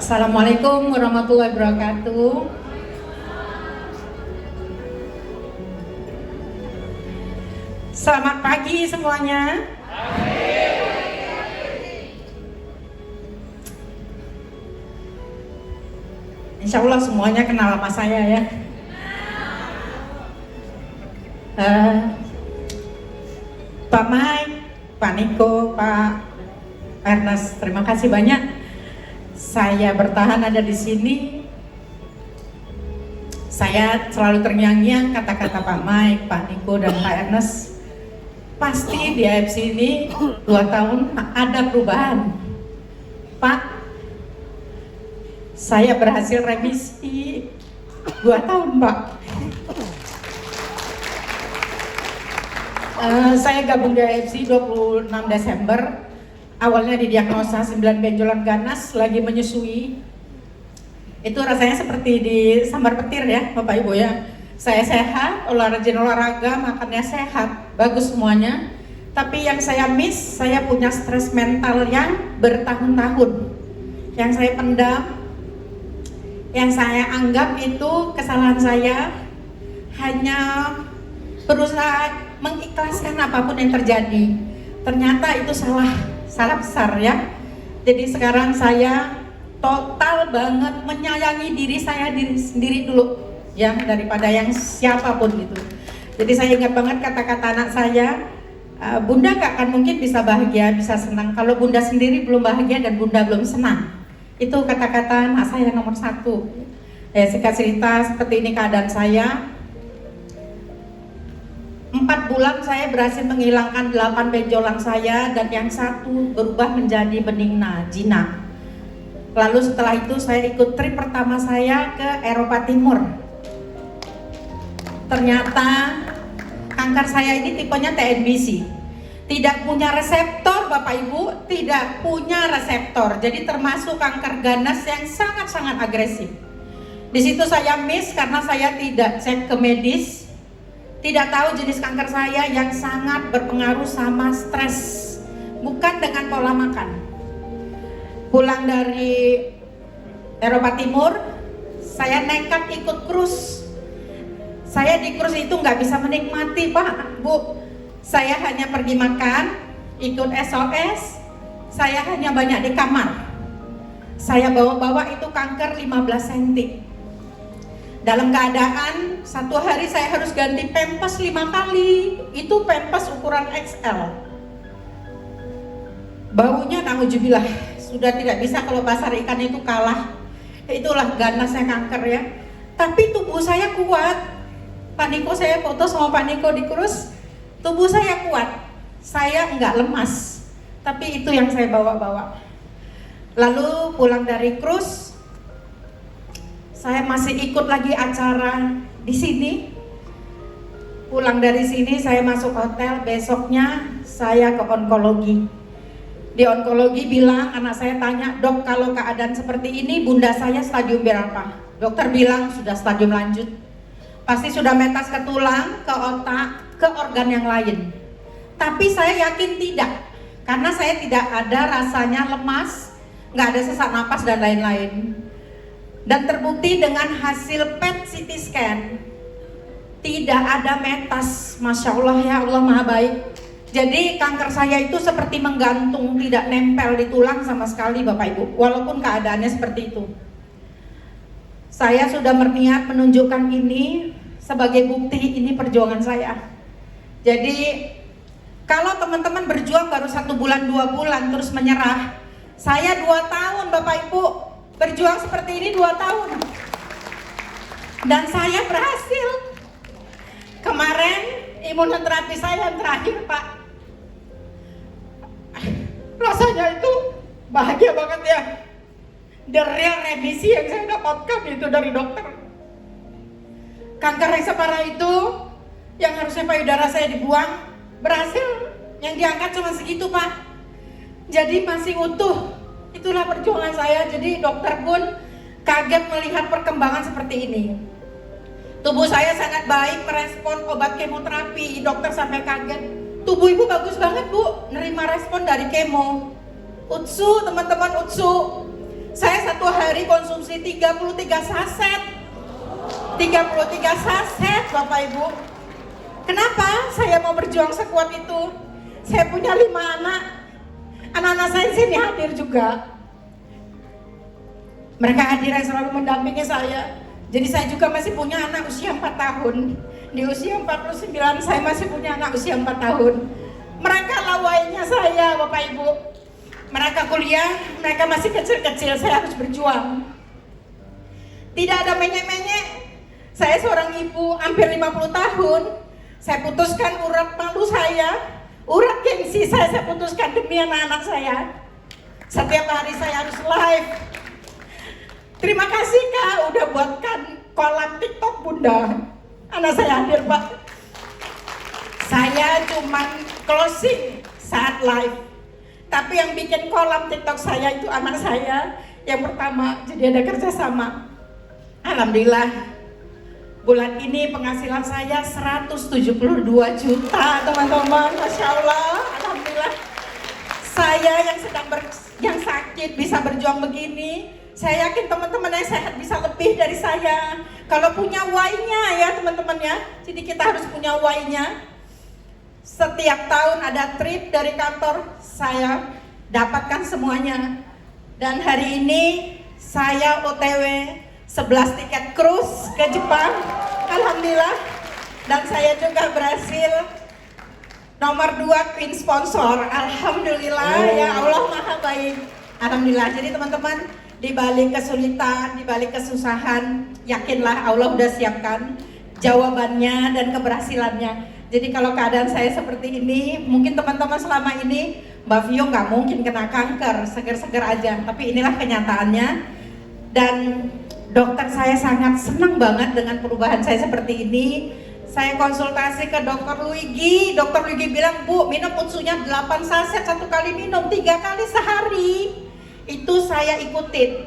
Assalamualaikum warahmatullahi wabarakatuh. Selamat pagi semuanya. Insya Allah semuanya kenal sama saya ya. Pak Mike, Pak Niko, Pak Ernest, terima kasih banyak. Saya bertahan ada di sini. Saya selalu terngiang-ngiang kata-kata Pak Mike, Pak Niko, dan Pak Ernest. Pasti di AFC ini 2 tahun ada perubahan. Pak, saya berhasil remisi 2 tahun, Pak. Saya gabung di AFC 26 Desember. Awalnya didiagnosa 9 benjolan ganas, lagi menyusui. Itu rasanya seperti disambar petir ya Bapak Ibu ya. Saya sehat, olahraga, makannya sehat, bagus semuanya. Tapi yang saya miss, saya punya stres mental yang bertahun-tahun, yang saya pendam, yang saya anggap itu kesalahan saya. Hanya berusaha mengikhlaskan apapun yang terjadi. Ternyata itu salah besar ya. Jadi sekarang saya total banget menyayangi diri saya sendiri dulu ya, daripada yang siapapun gitu. Jadi saya ingat banget kata-kata anak saya, Bunda gak akan mungkin bisa bahagia, bisa senang kalau Bunda sendiri belum bahagia dan Bunda belum senang. Itu kata-kata anak saya nomor 1. Singkat cerita seperti ini keadaan saya. 4 bulan saya berhasil menghilangkan 8 benjolan saya, dan yang 1 berubah menjadi benigna, jinak. Lalu setelah itu saya ikut trip pertama saya ke Eropa Timur. Ternyata kanker saya ini tipenya TNBC. Tidak punya reseptor Bapak Ibu, tidak punya reseptor. Jadi termasuk kanker ganas yang sangat-sangat agresif. Di situ saya miss karena saya tidak cek ke medis. Tidak tahu jenis kanker saya yang sangat berpengaruh sama stres, bukan dengan pola makan. Pulang dari Eropa Timur, saya nekat ikut cruise. Saya di cruise itu nggak bisa menikmati Pak, Bu. Saya hanya pergi makan, ikut SOS, saya hanya banyak di kamar. Saya bawa-bawa itu kanker 15 cm. Dalam keadaan 1 hari saya harus ganti pempes 5 kali. Itu pempes ukuran XL. Baunya nauzubillah, sudah tidak bisa, kalau pasar ikan itu kalah. Itulah ganasnya kanker ya. Tapi tubuh saya kuat. Pak Niko, saya foto sama Pak Niko di cruise. Tubuh saya kuat. Saya enggak lemas. Tapi itu yang saya bawa-bawa. Lalu pulang dari cruise, saya masih ikut lagi acara di sini. Pulang dari sini saya masuk hotel, besoknya saya ke onkologi. Di onkologi bilang, anak saya tanya, "Dok, kalau keadaan seperti ini bunda saya stadium berapa?" Dokter bilang sudah stadium lanjut. Pasti sudah metas ke tulang, ke otak, ke organ yang lain. Tapi saya yakin tidak, karena saya tidak ada rasanya lemas, nggak ada sesak napas dan lain-lain. Dan terbukti dengan hasil PET CT scan, tidak ada metas. Masya Allah ya, Allah maha baik. Jadi kanker saya itu seperti menggantung, tidak nempel di tulang sama sekali Bapak Ibu, walaupun keadaannya seperti itu. Saya sudah berniat menunjukkan ini sebagai bukti ini perjuangan saya. Jadi kalau teman-teman berjuang baru 1 bulan 2 bulan terus menyerah, saya 2 tahun Bapak Ibu berjuang seperti ini 2 tahun, dan saya berhasil. Kemarin imunoterapi saya yang terakhir Pak, rasanya itu bahagia banget ya. The real remisi yang saya dapatkan itu dari dokter. Kanker yang separah itu, yang harusnya payudara saya dibuang, berhasil. Yang diangkat cuma segitu Pak. Jadi masih utuh. Itulah perjuangan saya. Jadi dokter pun kaget melihat perkembangan seperti ini. Tubuh saya sangat baik merespon obat kemoterapi. Dokter sampai kaget, tubuh ibu bagus banget Bu, nerima respon dari kemo. Utsu teman-teman, utsu. Saya satu hari konsumsi 33 saset. 33 saset Bapak Ibu. Kenapa saya mau berjuang sekuat itu? Saya punya 5 anak. Anak-anak saya di sini hadir juga. Mereka hadir yang selalu mendampingi saya. Jadi saya juga masih punya anak usia 4 tahun. Di usia 49 saya masih punya anak usia 4 tahun. Mereka lawainya saya Bapak Ibu. Mereka kuliah, mereka masih kecil-kecil, saya harus berjuang. Tidak ada menyek-menyek. Saya seorang ibu hampir 50 tahun. Saya putuskan urat malu saya, urat gengsi saya putuskan demi anak-anak saya. Setiap hari saya harus live. Terima kasih Kak udah buatkan kolam TikTok Bunda. Anak saya hadir Pak. Saya cuman closing saat live. Tapi yang bikin kolam TikTok saya itu anak saya yang pertama. Jadi ada kerjasama. Alhamdulillah. Bulan ini penghasilan saya 172 juta teman-teman. Masya Allah. Alhamdulillah. Saya yang sakit bisa berjuang begini. Saya yakin teman-teman yang sehat bisa lebih dari saya. Kalau punya why-nya ya teman-teman ya. Jadi kita harus punya why-nya. Setiap tahun ada trip dari kantor, saya dapatkan semuanya. Dan hari ini saya OTW 11 tiket cruise ke Jepang. Alhamdulillah. Dan saya juga berhasil nomor 2 Queen sponsor. Alhamdulillah. Ya Allah Maha baik. Alhamdulillah. Jadi teman-teman, di balik kesulitan, di balik kesusahan, yakinlah Allah udah siapkan jawabannya dan keberhasilannya. Jadi kalau keadaan saya seperti ini, mungkin teman-teman selama ini Mbak Vio nggak mungkin kena kanker, seger-seger aja. Tapi inilah kenyataannya. Dan dokter saya sangat senang banget dengan perubahan saya seperti ini. Saya konsultasi ke Dokter Luigi. Dokter Luigi bilang, Bu, minum utsunya 8 saset 1 kali minum, 3 kali sehari. Itu saya ikutin.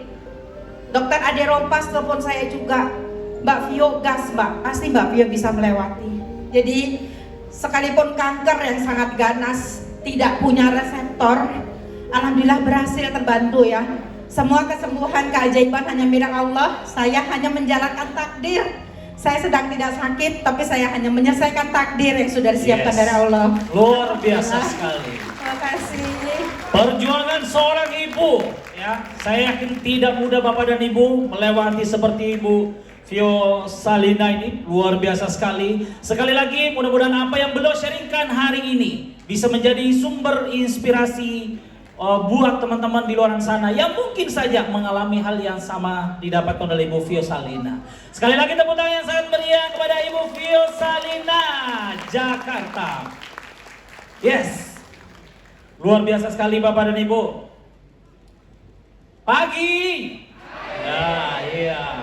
Dokter Ade Rompas telepon saya juga, Mbak Vio gas Mbak, pasti Mbak Vio bisa melewati. Jadi sekalipun kanker yang sangat ganas, tidak punya reseptor, alhamdulillah berhasil terbantu ya. Semua kesembuhan, keajaiban hanya milik Allah. Saya hanya menjalankan takdir. Saya sedang tidak sakit, tapi saya hanya menyelesaikan takdir yang sudah disiapkan dari Allah. Luar biasa sekali. Terima kasih. Perjuangan seorang ibu, ya, saya yakin tidak mudah Bapak dan Ibu melewati seperti Ibu Vio Salina ini. Luar biasa sekali. Sekali lagi, mudah-mudahan apa yang beliau sharingkan hari ini bisa menjadi sumber inspirasi buat teman-teman di luar sana yang mungkin saja mengalami hal yang sama didapatkan oleh Ibu Vio Salina. Sekali lagi tepuk tangan yang sangat meriah kepada Ibu Vio Salina, Jakarta. Yes, luar biasa sekali Bapak dan Ibu. Pagi. Ya, iya.